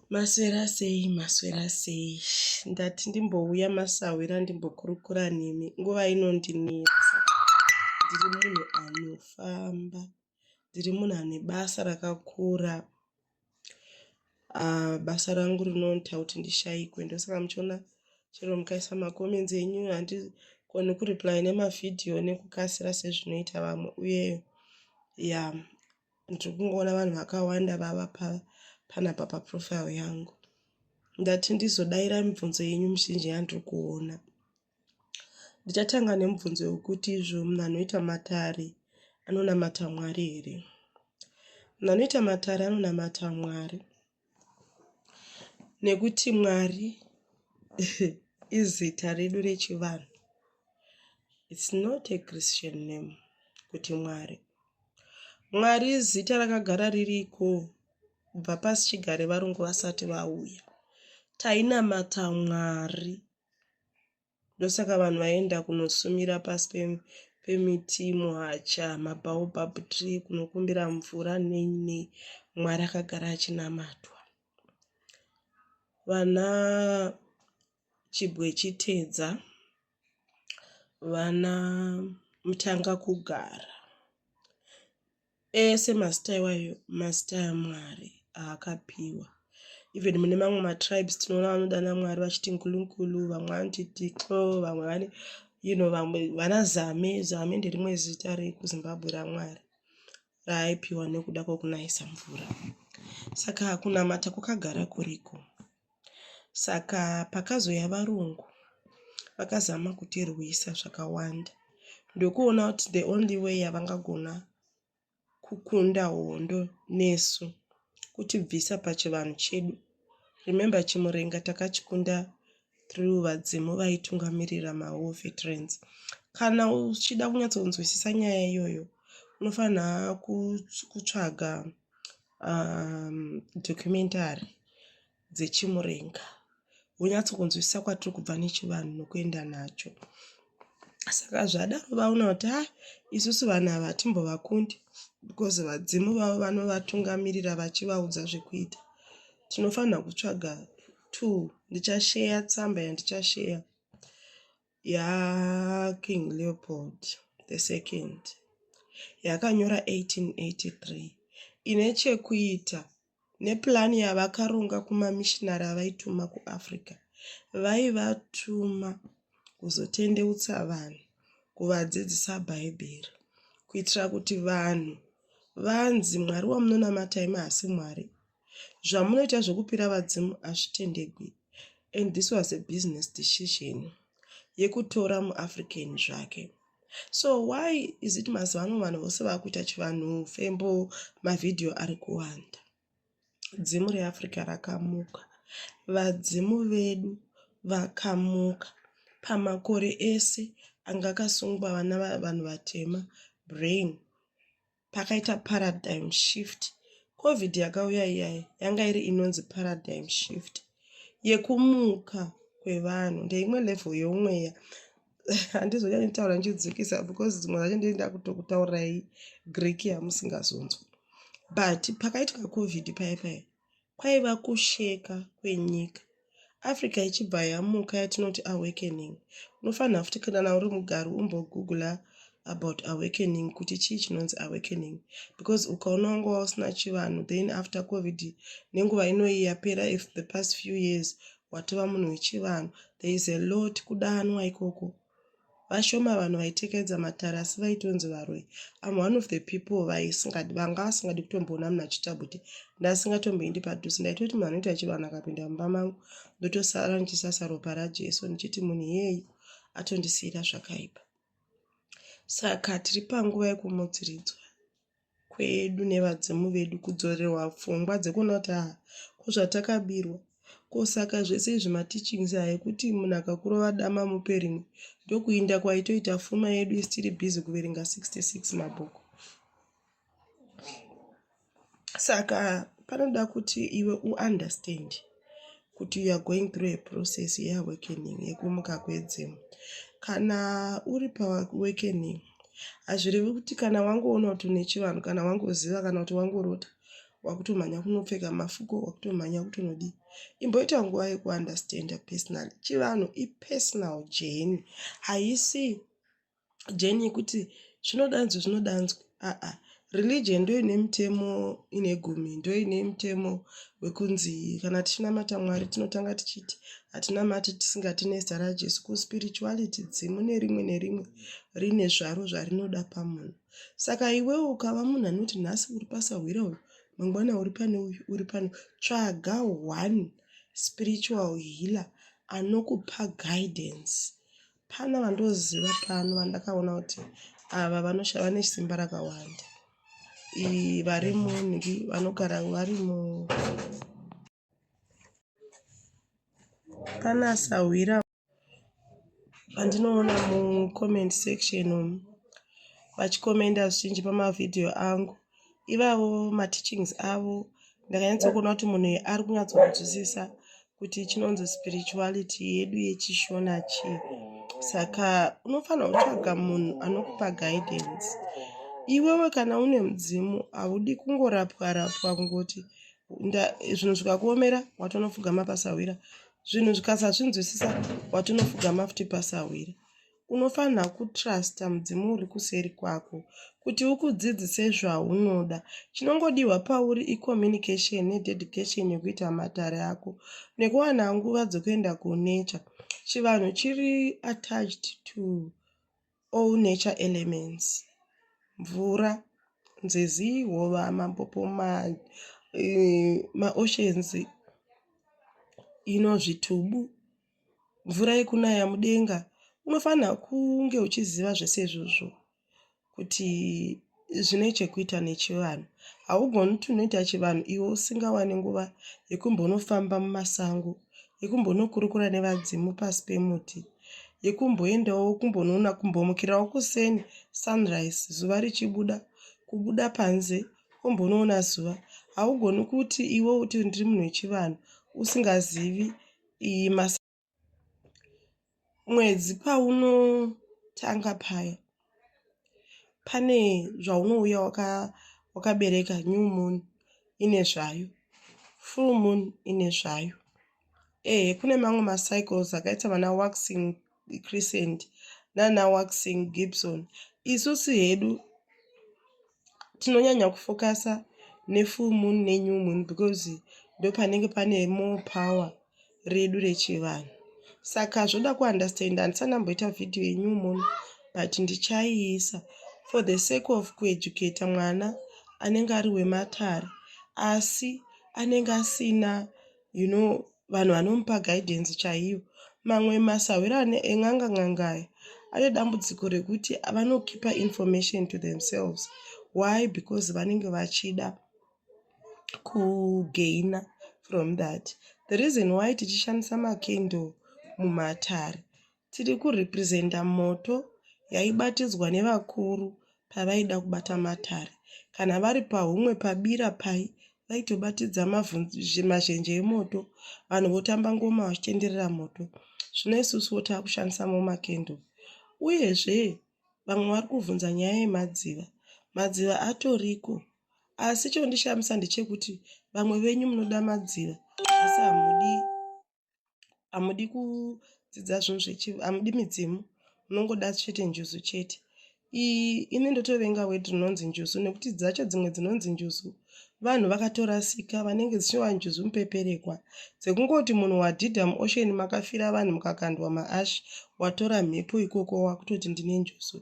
Maswera sei. Ndati ndimbouya masawira ndimbokurukura nemi. Nguva inondinetsa. Ndiri munhu anofamba. Ndiri munhu ane basa rakakura. Basa rangu rinoita kuti ndishayikwe. Ndosaka muchiona chero mukaisa makomenzi enyu handigoni kureply nemavhidhiyo nekukasira sezvinoita vamwe. Uye ndiri kungoona vanhu vakawanda vava panapa paprofile yangu. Ndati ndizodaira mibvunzo yenyu mizhinji yandiri kuona. Ndichatanga nemubvunzo wekuti izvo munhu anoita matare anonamata Mwari here? Munhu anoita matare anonamata Mwari. Nekuti Mwari izita redu rechivanhu. It's not a Christian name kuti Mwari. Mwari zita rakagara ririko kubva pasi chigare varungu vasati vauya. Tainamata Mwari. Ndosaka vanhu vaenda kunosumira pasi pemiti, muhacha, mabaobab tree kunokumbira mvura nei. Mwari akagara achinamatwa. Vana Chibwe Chitedza, vana Mutanga Kugara, ese mazita iwayo mazita aMwari aakapiwa. Even mune mamwe matribes tinoona vanodana Mwari vachiti Nkulunkulu, vamwe vanoti Dixo, vamwe vane vamwe vana Zame nderimwe zita rekuZimbabwe raMwari raaipiwa nekuda kwokunayisa mvura. Saka kunamata kwakagara kuriko. Saka pakazoya varungu vakazama kutirwisa zvakawanda. Ndokuona kuti the only way yavangagona kukunda hondo nesu kutibvisa pachivanhu chedu. Remember Chimurenga takachikunda through vadzimu vaitungamirira maWar Veterans. Kana uchida kunyatsonzwisisa nyaya iyoyo unofanira kutsvaga documentary dzeChimurenga. Unyatsokunzwisisa kwatiri kubva nechivanhu nokuenda nacho. Saka zvadaro vaona kuti isusu vanhu ava hatimbovakundi because vadzimu vavo vanovatungamirira vachivaudza zvekuita. Tinofanira kutsvaga ndichashare tsamba yandichashare yaKing Leopold II yakanyora 1883 ine chekuita nepurani yavakaronga kumamishinari avaituma kuAfrica. Vaivatuma kuzotendeutsa vanhu, kuvadzidzisa Bhaibheri, kuitira kuti vanhu vanzi Mwari wamunonamata imi hasi Mwari. Zvamunoita zvokupira vadzimu hazvitendegwi. And this was a business decision yekutora muAfrican zvake. So why is it mazivano vanhu vose vakuita chivanhu fembo mavhidhiyo ari kuwanda? Dzimu reAfrica rakamuka. Vadzimu vedu vakamuka. Pamakore ese anga akasungwa vanhu vatema brain. Pakaita paradigm shift. COVID yakauya iyai yanga iri inonzi paradigm shift yekumuka kwevanhu. Ndeimwe level yeumweya. Handizonyanya kutaura nchidzikisa because dzimwe dzacho ndinoda kutokutaurirai Greek yamusingazonzwa. But pakaitika COVID paya kwaiva kusheka kwenyika. Africa ichibva yamuka yatinoti awakening. Unofanira futi kana uri mugari umbogoogla about awakening kuti chii chinonzi awakening, because ukaona wanga usina chivanhu then after COVID nenguva inoyi yapera if the past few years watova munhu wechivanhu, there is a lot kudanwa ikoko. Vashoma vanhu vaitekedza matare asi vaitonzi varoi. I'm one of the people vanga vasingadi kutomboona munhu achiita kuti ndasingatomboendi padhuze. Ndaitoti munhu anoita chivanhu akapinda mumba mangu ndotosara ndichisasa ropa raJesu ndichiti munhu yeyi atondisiyira zvakaipa. Saka tiri panguva yekumutsiridzwa kwedu nevadzimu vedu, kudzorerwa pfungwa dzekuona kuti kuzvatakabirwa. Saka zvese izvi mateachings ayekuti munhu akakurova dama mupe rimwe ndokuinda kwaitoita pfuma yedu isitiri busy kuverenga 66 mabhuku. Saka panoda kuti iwe uunderstand kuti you are going through a process yeawakening, yekumuka kwedzimu. Kana uri paawakening hazvirevi kuti kana wangoona kuti une chivanhu, kana wangoziva, kana kuti wangorota wakutomhanya kunopfeka mafuko, wakutomhanya kutonodii. Imboita nguva yekuunderstanda personal. Chivanhu ipersonal journey, haisi journey yekuti zvinodanzwa. Religion ndo ine mutemo ine gumi, ndo ine mutemo wekunzi kana tichinamata Mwari tinotanga tichiti hatinamati tisingati nezita raJesu. Kuspirituality dzimu nerimwe nerimwe rine zvaro zvarinoda pamunhu. Saka iwewe ukava munhu anoti nhasi uri pasahwira uyu, mangwana uri pane uyu, uri pano, tsvaga one spiritual healer anokupa guidance. Pana vandoziva pano vandakaona kuti ava vane simba rakawanda, vari munhi vanogara vari pana sahwira vandinoona mucomment section vachikomenda zvizhinji pamavhidhiyo angu. Ivavo mateachings avo ndakanyatsokuona kuti munhu ari kunyatsokunzwisisa kuti chinonzi spirituality yedu yechishona chii. Saka unofanira kutsvaga munhu anokupa guidance. Iwewe kana une mudzimu haudi kungorapwa kungoti zvinhu zvikakuomera watonofugama pasahwira, zvinhu zvikasazvinzwisisa watonofugama futi pasahwira. Unofanira kutrusta mudzimu uri kuseri kwako kuti ukudzidzise zvaunoda. Chinongodiwa pauri icommunication nededication yekuita matare ako nekuwana nguva dzokuenda kunature. Chivanhu chiri attached to all nature elements: mvura, nzizi, hova, mampopo, maoceans, zvitubu, mvura yekunaya mudenga. Unofanira kunge uchiziva zvese izvozvo kuti zvine chekuita nechivanhu. Haugoni kuti unoita chivanhu iwe usingawani nguva yekumbonofamba mumasango, yekumbonokurukura nevadzimu pasi pemuti, yekumboendawo kumbonoona, kumbomukirawo kuseni sunrise, zuva richibuda, kubuda panze kumbonoona zuva. Haugoni kuti iwe uti ndiri munhu wechivanhu usingazivi mwedzi paunotanga paya. Pane zvaunouya wakabereka. New moon ine zvayo, full moon ine zvayo. Kune mamwe macycles akaita vana waxing crescent nana waxing Gibson. Isusu hedu tinonyanya kufokasa nefull moon nenew moon because ndo panenge pane more power redu rechivanhu. Saka zvoda kuunderstand. Handisanamboita vhidhiyo yenew moon but ndichaiisa for the sake of kueducata mwana anenge ari wematare asi anenge asina vanhu vanomupa guidance chaiyo. Mamwe masahwira eng'anga ane dambudziko rekuti vanokipa information to themselves. Why? Because vanenge vachida kugaina from that. The reason why tichishandisa makendo mumatare, tiri kurepresenta moto yaibatidzwa nevakuru pavaida kubata matare. Kana vari pahumwe pabira pai vaitobatidza mazhenje emoto, vanhu votamba ngoma vachitenderera moto. Zvino isusuwo taakushandisamo makendo. Uyezve vamwe vari kuvhunza nyaya yemadziva. Madziva atoriko, asi chondishamisa ndechekuti vamwe venyu munoda madziva asi hamudi kudzidza zvinhu hamudi midzimu, munongoda chete njuzu chete. Ini ndotovenga word rinonzi njuzu nekuti dzacho dzimwe dzinonzi njuzu vanhu vakatorasika vanenge dzichiva njuzu mupeperekwa dzekungoti munhu wadhidha muocean makafira vanhu mukakandwa maashi, watora mhepo ikoko wakutoti ndine njuzu.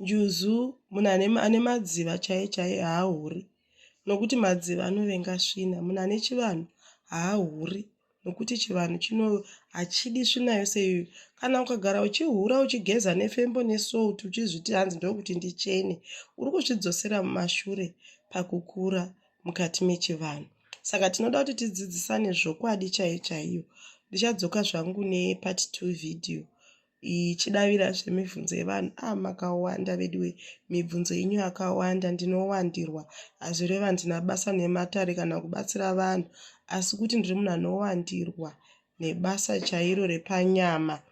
Njuzu munhu ane madziva chaiye haahuri, nokuti madziva anovenga svina. Munhu ane chivanhu haahuri nokuti chivanhu hachidi svina yose iyoyo. Kana ukagara uchihura uchigeza nefembo nesalt uchizviti hanzi ndokuti ndichene, uri kuzvidzosera mumashure pakukura mukati mechivanhu. Saka tinoda kuti tidzidzisane zvokwadi chaiyo. Ndichadzoka zvangu nepart 2 vhidhiyo ichidavira zvemibvunzo yevanhu. Makawanda vedu, mibvunzo yenyu yakawanda. Ndinowandirwa, hazvireva ndina basa nematare kana kubatsira vanhu, asi kuti ndiri munhu anowandirwa nebasa chairo repanyama,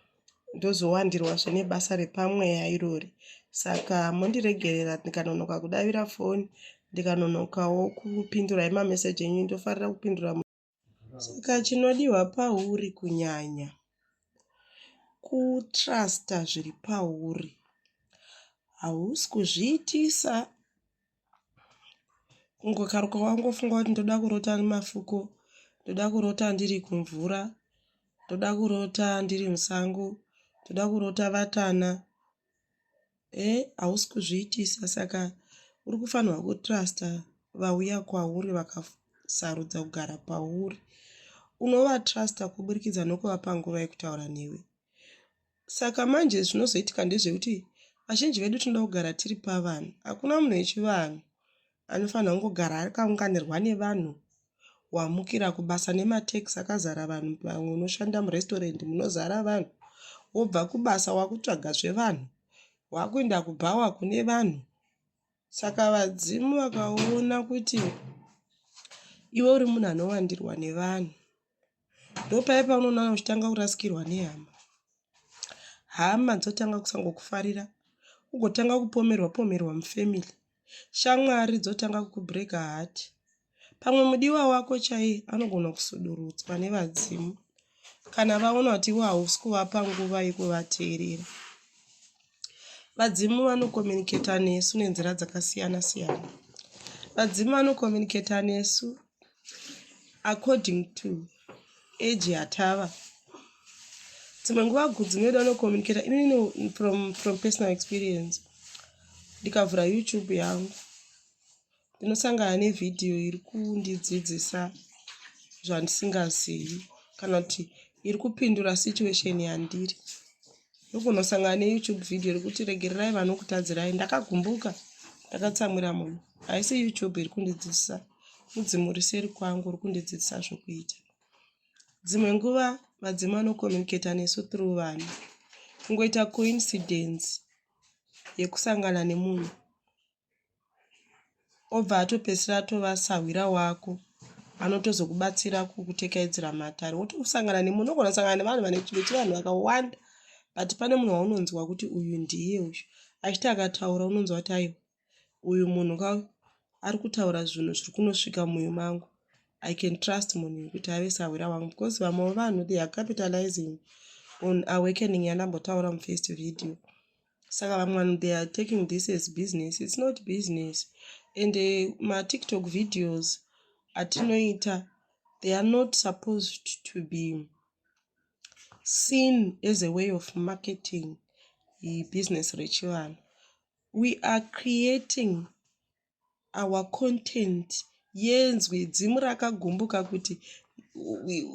ndozowandirwazve nebasa repamweya irori. Saka mondiregerera ndikanonoka kudavira foni ndikanonokawo kupindura mameseji enyu ndofarira kupindura. Saka chinodiwa pauri kunyanya kutrusta zviri pauri. Hausi kuzviitisa kungokaruka wangofunga kuti ndoda kurota nemafuko, ndoda kurota ndiri kumvura, ndoda kurota ndiri musango, ndoda kurota vatana. Hausi kuzviitisa. Saka uri kufanirwa kutrusta vauya kwauri vakasarudza kugara pauri. Unovatrusta kuburikidza nokuvapa nguva yekutaura newe. Saka manje zvinozoitika ndezvekuti vazhinji vedu tinoda kugara tiri pavanhu. Hakuna munhu wechivanhu anofanira kungogara akaunganirwa nevanhu, wamukira kubasa nemateksi akazara vanhu, vamwe unoshanda murestorend munozara vanhu, wobva kubasa wakutsvaga zvevanhu, wakuenda kubhawa kune vanhu. Saka vadzimu vakaona kuti iwe uri munhu anowandirwa nevanhu, ndopai paunoona uchitanga kurasikirwa nehama. Hama dzotanga kusangokufarira, ugotanga kupomerwa mufamily. Shamwari dzotanga kukubreaka hati. Pamwe mudiwa wako chaiye anogona kusudurutswa nevadzimu kana vaona kuti iwe hausi kuvapa nguva yekuvateerera. Vadzimu vanokominiketa nesu nenzira dzakasiyana siyana. Vadzimu vanokominiketa nesu according to age yatava. Dzimwe nguva dzimwe vedu vanokominiketa. Inini from personal experience, ndikavhura YouTube yangu ndinosangana nevhidhiyo iri kundidzidzisa zvandisingazivi kana kuti iri kupindura situation yandiri. Ndokunosangana neYouTube vhidhiyo rekuti regererai vanokutadzirai. Ndakagumbuka, ndakatsamwira munhu. Haisi YouTube iri kundidzidzisa, mudzimu uri seri kwangu uri kundidzidzisa zvokuita. Dzimwe nguva vadzimu vanokominiketa nesu through vanhu. Kungoita coincidence yekusangana nemunhu obva atopedzisira atovasahwira wako, anotozokubatsira kukutekaidzira matare. Wotosangana nemunhu, unogona kusangana nevanhu vane chimwe chevanhu vakawanda, but pane munhu waunonzwa kuti uyu ndiye uyu. Achiti akataura unonzwa kuti aiwa, uyu munhu ari kutaura zvinhu zviri kunosvika mumwoyo mangu. I can trust munhu kuti ave sahwira wangu, because vamwe vanhu they are capitalizing on awakening yandambotaura mufirst video. Saka vamwe vanhu they are taking this as business. It's not business. And ma-TikTok videos atinoita, they are not supposed to be seen as a way of marketing business rechivanhu. We are creating our content yenzwe dzimu rakagumbuka kuti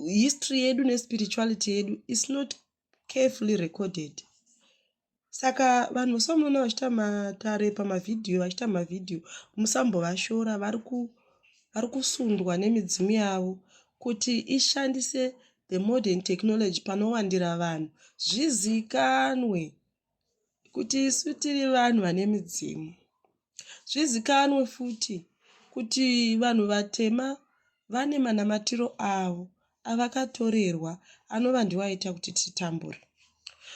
history yedu nespirituality yedu is not carefully recorded. Saka vanhu somunoona vachita matare pamavhidhiyo, vachita mavhidhiyo, musambovashora. Vari kusundwa nemidzimu yavo kuti ishandise the modern technology panowandira vanhu. Zvizikanwe kuti isu tiri vanhu vane midzimu. Zvizikanwe futi kuti vanhu vatema vane manamatiro avo avakatorerwa anova ndiwo aita kuti titambure.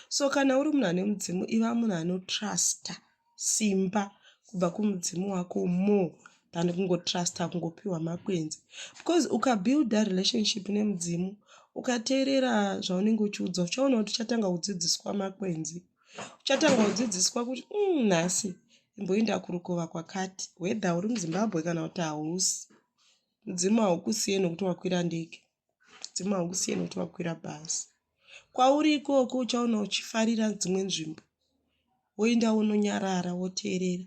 So kana uri munhu ane mudzimu, iva munhu anotrusta simba kubva kumudzimu wako more than kungotrusta kungopiwa makwenzi. Because ukabuilda relationship nemudzimu, ukateerera zvaunenge uchiudzwa, uchaona kuti uchatanga kudzidziswa makwenzi. Uchatanga kudzidziswa kuti nhasi imboenda kurukova kwakati, whether uri muZimbabwe kana kuti hausi. Mudzimu haukusiye nokuti wakwira ndege. Mudzimu haukusiye nokuti wakwira bhazi. Kwauri ikoko uchaona uchifarira dzimwe nzvimbo, woenda unonyarara woteerera.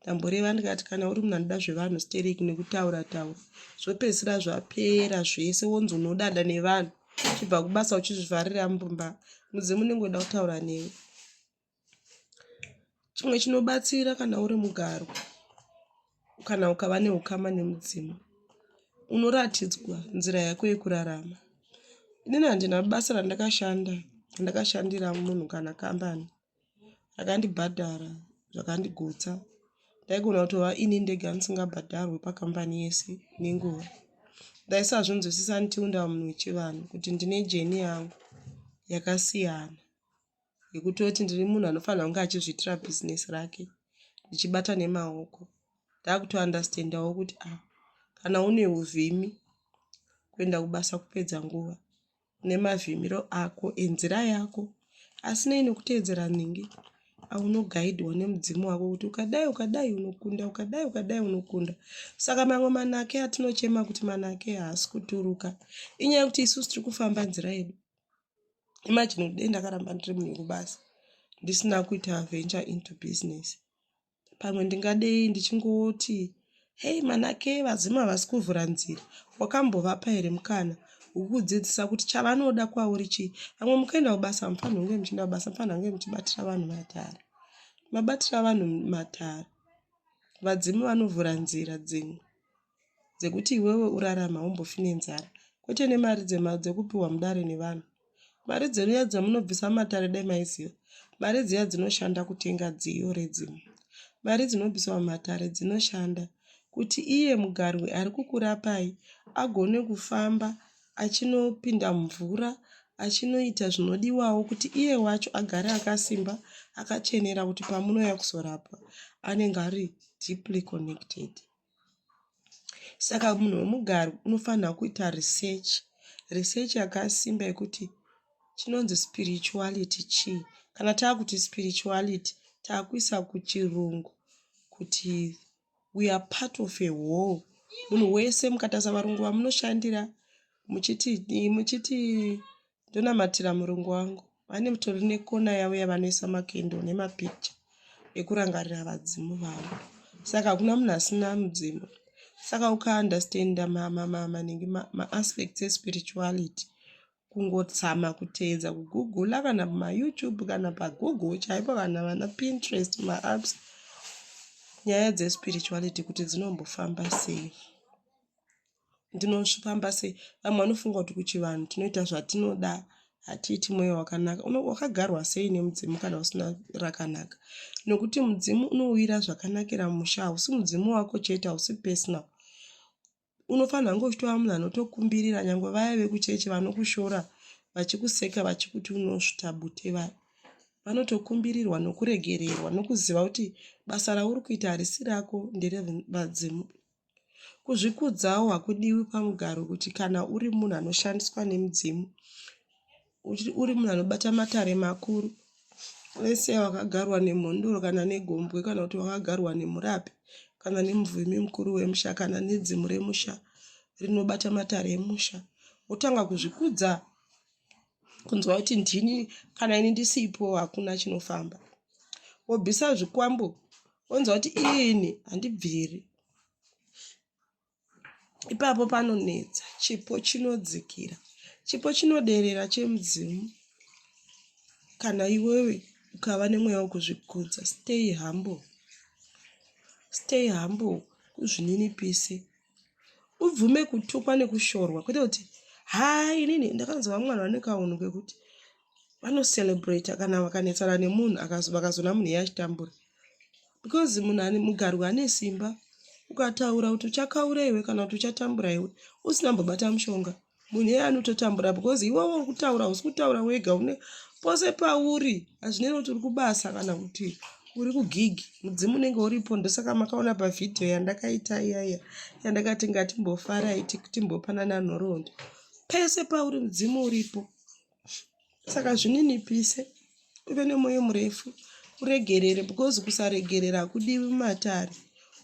Ndamboreva ndikati kana uri munhu anoda zvevanhu stereki nekutaura taura, zvopedzisira zvapera zvese, wonzi unodada nevanhu, uchibva kubasa uchizvivharira mumba, mudzimu unenge uda kutaura newe. Chimwe chinobatsira kana uri mugaro, kana ukava neukama nemudzimu, unoratidzwa nzira yako yekurarama. Inini handina basa randakashandira munhu kana kambani rakandibhadhara zvakandigutsa. Ndaigona kutova ini ndega ndisingabhadharwe pakambani yese nenguva. Ndaisazvinzwisisa ndichiunda munhu wechivanhu kuti ndine jeni yangu yakasiyana yekutoti ndiri munhu anofanira kunge achizviitira bhizinesi rake ndichibata nemaoko. ndakutounderstandawo kuti kana une uvhimi kuenda kubasa kupedza nguva, nemavhimiro ako enzira yako, asinei nekuteedzera nhingi, aunogaidhwa nemudzimu wako kuti ukadai unokunda, ukadai unokunda. Saka mamwe manake atinochema kuti manake haasi kuturuka inyaya yekuti isusu tiri kufamba nzira yedu. Imagine kuti dei ndakaramba ndiri munhu wekubasa ndisina kuita venture into business, pamwe ndingadei ndichingoti hei manake vazimu havasi kuvhura nzira. Wakambovapa here mukana wekudzidzisa kuti chavanoda kwauri chii? Vamwe mukaenda kubasa mufanira kunge muchienda kubasa mufanira kunge muchibatira vanhu matare. Mabatira vanhu matare, vadzimu vanovhura nzira dzimwe dzekuti iwewe urarama umbofi nenzara, kwete nemari dzekupiwa mudare nevanhu. Mari dzenuya dzamunobvisa matare dai maiziva, mari dziya dzinoshanda kutenga dziyo redzimu. Mari dzinobviswa mumatare dzinoshanda kuti iye mugarwe ari kukurapai agone kufamba achinopinda mvura, achinoita zvinodiwawo kuti iye wacho agare akasimba, akachenera, kuti pamunouya kuzorapwa anenge ari deeply connected. Saka munhu wemugarwe unofanira kuita research yakasimba yekuti chinonzi spirituality chii. Kana taakuti spirituality taakuisa kuchirungu kuti we are part of a whole. Munhu wese mukatarisa varungu vamunoshandira muchiti ndonamatira murungu wangu, vane mutori nekona yavo yavanoisa makendo nemapicha ekurangarira vadzimu vavo. Saka hakuna munhu asina mudzimu. Saka ukaunderstanda maningi maaspects espirituality, kungotsama kuteedza kugoogle kana pamayoutube kana pagoogle chaipo kana vana Pinterest maapps, nyaya dzespirituality kuti dzinombofamba sei, ndinofamba sei. Vamwe vanofunga kuti kuchivanhu tinoita zvatinoda, hatiiti mweya wakanaka. Wakagarwa sei nemudzimu kana usina rakanaka? Nokuti mudzimu unowira zvakanakira musha, hausi mudzimu wako chete, hausi personal. Unofanira kunge uchitova munhu anotokumbirira, nyangwe vaya vekuchechi vanokushora vachikuseka vachikuti unosvuta bute vaya, vanotokumbirirwa nokuregererwa nokuziva kuti basa rauri kuita harisi rako, nderevadzimu. Kuzvikudzawo hakudiwi pamugaro kuti kana uri munhu anoshandiswa nemudzimu, uri munhu anobata matare makuru, wese wakagarwa nemhondoro kana negombwe, kana kuti wakagarwa nemurapi kana nemuvhimi mukuru wemusha kana nedzimu remusha rinobata matare emusha, wotanga kuzvikudza kunzwa kuti ndini, kana ini ndisipo hakuna chinofamba. Wobvisa zvikwambo wonzwa kuti ini handibviri. Ipapo panonetsa, chipo chinodzikira, chipo chinoderera chemudzimu. Kana iwewe ukava nemweya wekuzvikudza, stay humble, kuzvininipise, ubvume kutukwa nekushorwa, kwete kuti inini ndakanzwa mwana vanekaunhu kekuti vanocelebrata kana vakanetsana nemunhu vakazona munhu yachitambura, because munhu mugarwe ane simba. Ukataura kuti uchakaura iwe kana kuti uchatambura iwe usina mbobata mushonga, munhu iye anototambura, because iwewe uri kutaura, usi kutaura wega, une pose pauri, hazvinei kuti uri kubasa kana kuti uri kugigi, mudzimu unenge uripo. Ndosaka makaona pavhidhiyo yandakaita iyaya yandakati ngatimbofarai timbopanana nhoroondo, pese pauri mudzimu uripo. Saka zvininipise, uve nemwoyo murefu, uregerere, because kusaregerera hakudiwi mumatare.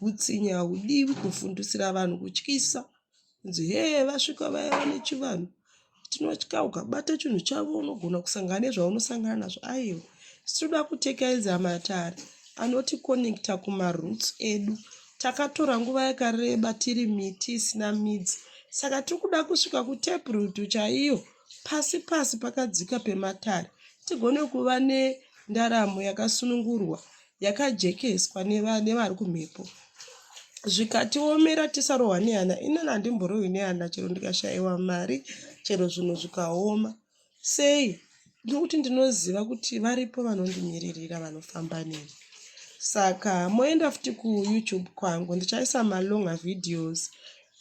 Utsinya hahudiwi, kufundisira vanhu kutyisa, kunzi vasvika vaya vane chivanhu, tinotya, ukabata chinhu chavo unogona kusangana nezvaunosangana nazvo. Aiwa, tinoda kutekedza matare anotikonekta kumaroots edu. Takatora nguva yakareba tiri miti isina midzi, saka tiri kuda kusvika kutaproot chaiyo, pasi pakadzika pematare, tigone kuva nendaramo yakasunungurwa, yakajekeswa nevari kumhepo. Zvikatiomera tisarohwa nehana, inini handimborohwi nehana chero ndikashayiwa mari, chero zvinhu zvikaoma. Sei? Nokuti ndinoziva kuti varipo vanondimiririra, vanofamba neni. Saka moenda futi kuYouTube kwangu, ndichaisa malonga videos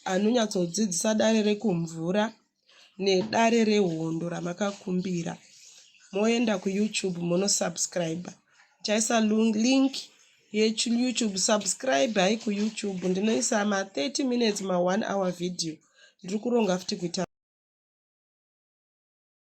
anonyatsodzidzisa dare rekumvura nedare rehondo ramakakumbira. Moenda kuYouTube monosubscribe, ndichaisa link yeyoutube. Subscribe hai kuyoutube, ndinoisa ma 30 minutes ma 1 hour video. Ndiri kuronga futi kuita